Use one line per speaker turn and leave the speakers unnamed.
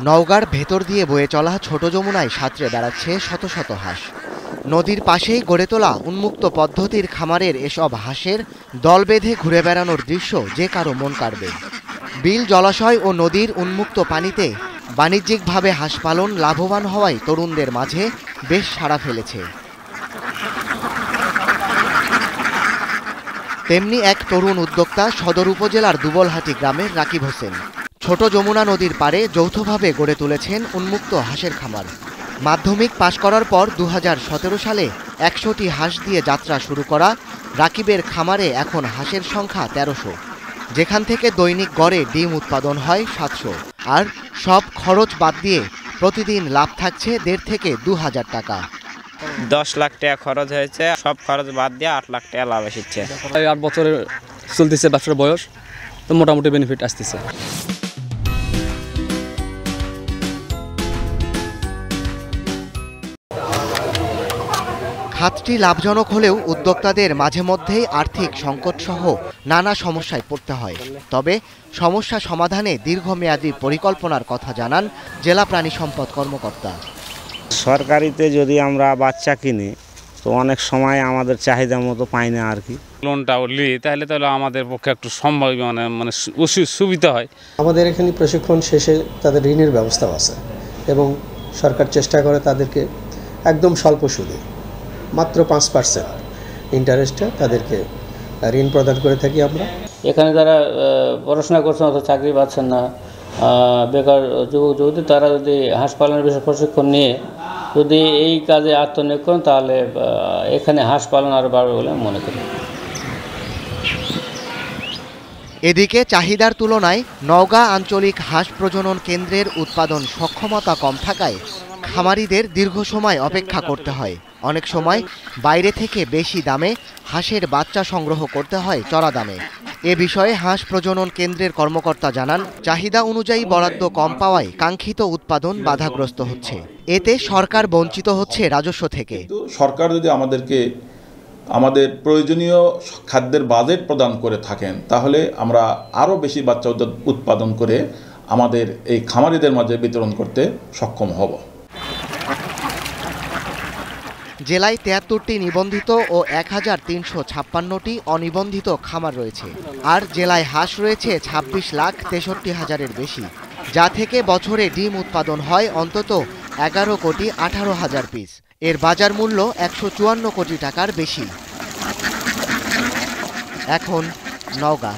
নওগাঁর ভেতর দিয়ে বয়ে চলা ছোট যমুনায় সাঁতরে বেড়াচ্ছে শত শত হাঁস। নদীর পাশেই গড়ে তোলা উন্মুক্ত পদ্ধতির খামারের এসব হাঁসের দল বেঁধে ঘুরে বেড়ানোর দৃশ্য যে কারো মন কাড়বে। বিল, জলাশয় ও নদীর উন্মুক্ত পানিতে বাণিজ্যিকভাবে হাঁস পালন লাভবান হওয়ায় তরুণদের মাঝে বেশ সাড়া ফেলেছে। তেমনি এক তরুণ উদ্যোক্তা সদর উপজেলার দুবলহাটি গ্রামের রাকিব হোসেন ছোট যমুনা নদীর পাড়ে যৌথভাবে গড়ে তুলেছেন উন্মুক্ত হাঁসের খামার। মাধ্যমিক পাশ করার পর ২০১৭ সালে ১০০টি হাঁস দিয়ে যাত্রা শুরু করা রাকিবের খামারে এখন হাঁসের সংখ্যা ১৩০০, যেখান থেকে দৈনিক গড়ে ডিম উৎপাদন হয় ৭০০। আর সব খরচ বাদ দিয়ে প্রতিদিন লাভ থাকছে ১.৫ থেকে ২ হাজার টাকা।
১০ লাখ টাকা খরচ হয়েছে, সব খরচ বাদ দিয়ে ৮ লাখ টাকা লাভ এসেছে।
৮ বছরে চলতেছে ব্যবসার বয়স, তো মোটামুটি বেনিফিট আসতেছে।
খাতটি লাভজনক হলেও উদ্যোক্তাদের মাঝে মধ্যেই আর্থিক সংকটসহ নানা সমস্যায় পড়তে হয়। তবে সমস্যা সমাধানে দীর্ঘমেয়াদী পরিকল্পনার কথা জানান জেলা প্রাণী সম্পদ কর্মকর্তা।
সরকারিতে যদি আমরা বাচ্চা কিনি তো অনেক সময় আমাদের চাহিদা মতো পাই না আর কি।
লোনটা উঠলি তাহলে আমাদের পক্ষে একটু সম্ভব মানে সুবিধা হয়। আমাদের
এখানে প্রশিক্ষণ শেষে তাদের ঋণের ব্যবস্থাও আছে এবং সরকার চেষ্টা করে তাদেরকে একদম স্বল্প সুদে মাত্র 5% ইন্টারেস্টে তাদেরকে ঋণ প্রদান করে থাকি আমরা।
এখানে যারা পড়াশোনা করছেন অথবা চাকরি পাচ্ছেন না, বেকার যুবক যুবতী, তারা যদি হাঁস পালনের বিষয়ে প্রশিক্ষণ নিয়ে যদি এই কাজে আত্মনিয়োগ করেন তাহলে এখানে হাঁস পালন আরও বাড়বে বলে মনে করি।
এদিকে চাহিদার তুলনায় নওগাঁ আঞ্চলিক হাঁস প্রজনন কেন্দ্রের উৎপাদন সক্ষমতা কম থাকায় খামারিদের দীর্ঘ সময় অপেক্ষা করতে হয়। অনেক সময় বাইরে থেকে বেশি দামে হাঁসের বাচ্চা সংগ্রহ করতে হয় চড়া দামে। এ বিষয়ে হাঁস প্রজনন কেন্দ্রের কর্মকর্তা জানান, চাহিদা অনুযায়ী বরাদ্দ কম পাওয়ায় কাঙ্ক্ষিত উৎপাদন বাধাগ্রস্ত হচ্ছে। এতে সরকার বঞ্চিত হচ্ছে রাজস্ব থেকে।
সরকার যদি আমাদের প্রয়োজনীয় খাদ্যের বাজেট প্রদান করে থাকেন তাহলে আমরা আরও বেশি বাচ্চা উৎপাদন করে আমাদের এই খামারিদের মাঝে বিতরণ করতে সক্ষম হব।
জেলায় ৭৩টি নিবন্ধিত ও ১৩৫৬টি অনিবন্ধিত খামার রয়েছে। আর জেলায় হাঁস রয়েছে ২৬,৬৩,০০০-এর বেশি, যা থেকে বছরে ডিম উৎপাদন হয় অন্তত ১১,১৮,০০০ পিস। এর বাজার মূল্য ১৫৪ কোটি টাকার বেশি। এখন নওগাঁ।